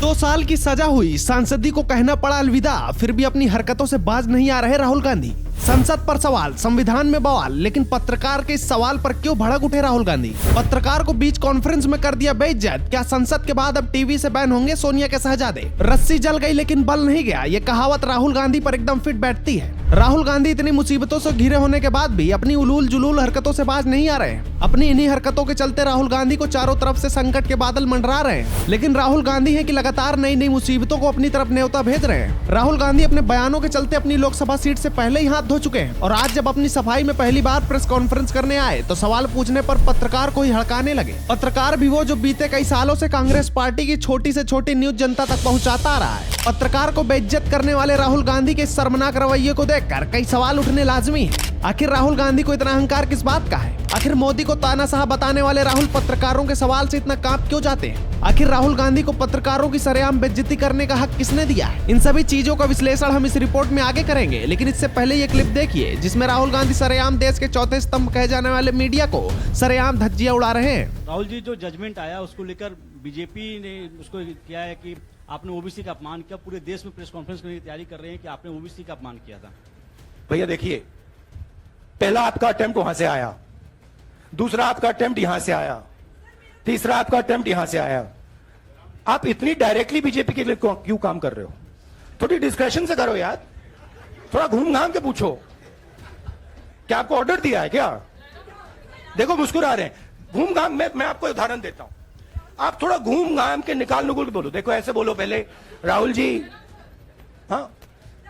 2 साल की सजा हुई, सांसदी को कहना पड़ा अलविदा, फिर भी अपनी हरकतों से बाज नहीं आ रहे राहुल गांधी। संसद पर सवाल, संविधान में बवाल, लेकिन पत्रकार के इस सवाल पर क्यों भड़क उठे राहुल गांधी? पत्रकार को बीच कॉन्फ्रेंस में कर दिया बेइज्जत। क्या संसद के बाद अब टीवी से बैन होंगे सोनिया के शहजादे? रस्सी जल गई लेकिन बल नहीं गया, ये कहावत राहुल गांधी पर एकदम फिट बैठती है। राहुल गांधी इतनी मुसीबतों से घिरे होने के बाद भी अपनी उलूल जुलूल हरकतों से बाज नहीं आ रहे। अपनी इन्हीं हरकतों के चलते राहुल गांधी को चारों तरफ से संकट के बादल मंडरा रहे हैं। लेकिन राहुल गांधी है कि लगातार नई नई मुसीबतों को अपनी तरफ न्योता भेज रहे हैं। राहुल गांधी अपने बयानों के चलते अपनी लोकसभा सीट से पहले ही हाथ धो चुके हैं और आज जब अपनी सफाई में पहली बार प्रेस कॉन्फ्रेंस करने आए तो सवाल पूछने पर पत्रकार को ही हड़काने लगे। पत्रकार भी वो जो बीते कई सालों से कांग्रेस पार्टी की छोटी से छोटी न्यूज जनता तक पहुंचाता आ रहा है। पत्रकार को बेइज्जत करने वाले राहुल गांधी के शर्मनाक रवैये को देखकर कई सवाल उठने लाजमी है। आखिर राहुल गांधी को इतना अहंकार किस बात का है? आखिर मोदी को तानाशाह बताने वाले राहुल पत्रकारों के सवाल से इतना कांप क्यों जाते हैं? आखिर राहुल गांधी को पत्रकारों की सरेआम बेइज्जती करने का हक किसने दिया है? इन सभी चीजों का विश्लेषण हम इस रिपोर्ट में आगे करेंगे, लेकिन इससे पहले ये क्लिप देखिए जिसमें राहुल गांधी सरेआम देश के चौथे स्तंभ कहे जाने वाले मीडिया को सरेआम धज्जियां उड़ा रहे हैं। राहुल जी, जो जजमेंट आया उसको लेकर बीजेपी ने उसको किया है कि आपने ओबीसी का अपमान किया। पूरे देश में प्रेस कॉन्फ्रेंस करने की तैयारी कर रहे हैं कि आपने ओबीसी का अपमान किया था। भैया देखिए, पहला आपका अटेम्प्ट वहां से आया, दूसरा आपका अटेम्प्ट यहां से आया, तीसरा आपका अटेम्प्ट यहां से आया। आप इतनी डायरेक्टली बीजेपी के लिए क्यों काम कर रहे हो? थोड़ी डिस्कशन से करो यार, थोड़ा घूम घाम के पूछो। क्या आपको ऑर्डर दिया है क्या? देखो मुस्कुरा रहे हैं। घूम घाम मैं आपको उदाहरण देता हूं, आप थोड़ा घूम घाम के निकाल नुकुल के बोलो। देखो ऐसे बोलो पहले, राहुल जी, हाँ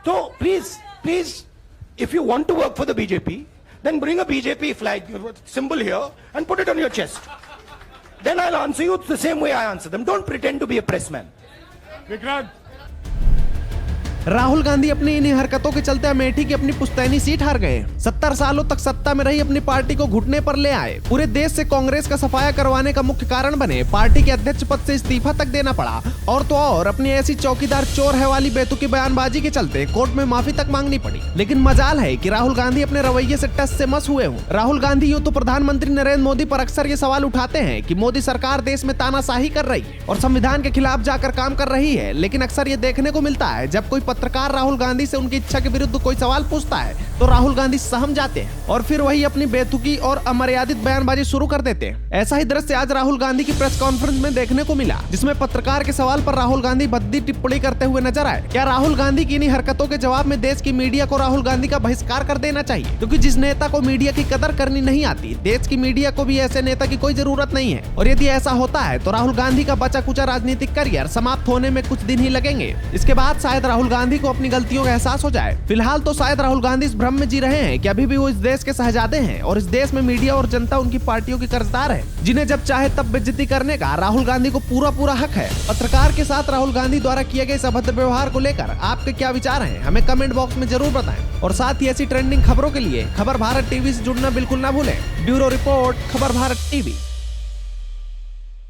तो please if you want to work for the BJP, then bring a BJP flag symbol here and put it on your chest. Then I'll answer you the same way I answer them. Don't pretend to be a pressman. Vikrant. Rahul Gandhi अपनी इन्हीं हरकतों के चलते अमेठी की अपनी पुश्तैनी seat हार गए। 70 सालों तक सत्ता में रही अपनी पार्टी को घुटने पर ले आए। पूरे देश से कांग्रेस का सफाया करवाने का मुख्य कारण बने। पार्टी के अध्यक्ष पद से इस्तीफा तक देना पड़ा और तो और अपनी ऐसी चौकीदार चोर है वाली बेतुकी बयानबाजी के चलते कोर्ट में माफी तक मांगनी पड़ी। लेकिन मजाल है कि राहुल गांधी अपने रवैये से टस से मस हुए हों। राहुल गांधी यूं तो प्रधानमंत्री नरेंद्र मोदी पर अक्सर ये सवाल उठाते हैं कि मोदी सरकार देश में तानाशाही कर रही है और संविधान के खिलाफ जाकर काम कर रही है। लेकिन अक्सर ये देखने को मिलता है जब कोई पत्रकार राहुल गांधी से उनकी इच्छा के विरुद्ध कोई सवाल पूछता है तो राहुल गांधी सहम जाते हैं और फिर वही अपनी बेतुकी और अमर्यादित बयानबाजी शुरू कर देते हैं। ऐसा ही दृश्य आज राहुल गांधी की प्रेस कॉन्फ्रेंस में देखने को मिला, जिसमें पत्रकार के सवाल पर राहुल गांधी भद्दी टिप्पणी करते हुए नजर आए। क्या राहुल गांधी की इन्हीं हरकतों के जवाब में देश की मीडिया को राहुल गांधी का बहिष्कार कर देना चाहिए? क्योंकि जिस नेता को मीडिया की कदर करनी नहीं आती, देश की मीडिया को भी ऐसे नेता की कोई जरूरत नहीं है। और यदि ऐसा होता है तो राहुल गांधी का बचा कुचा राजनीतिक करियर समाप्त होने में कुछ दिन ही लगेंगे। इसके बाद शायद राहुल गांधी को अपनी गलतियों का एहसास हो जाए। फिलहाल तो शायद राहुल गांधी इस भ्रम में जी रहे हैं कि अभी भी वो इस देश के शहजादे हैं और इस देश में मीडिया और जनता उनकी पार्टियों की कर्जदार है, जिन्हें जब चाहे तब बेइज्जती करने का राहुल गांधी को पूरा हक है। पत्रकार के साथ राहुल गांधी द्वारा किए गए इस अभद्र व्यवहार को लेकर आपके क्या विचार हैं? हमें कमेंट बॉक्स में जरूर बताएं और साथ ही ऐसी ट्रेंडिंग खबरों के लिए खबर भारत टीवी से जुड़ना बिल्कुल ना भूलें। ब्यूरो रिपोर्ट, खबर भारत टीवी।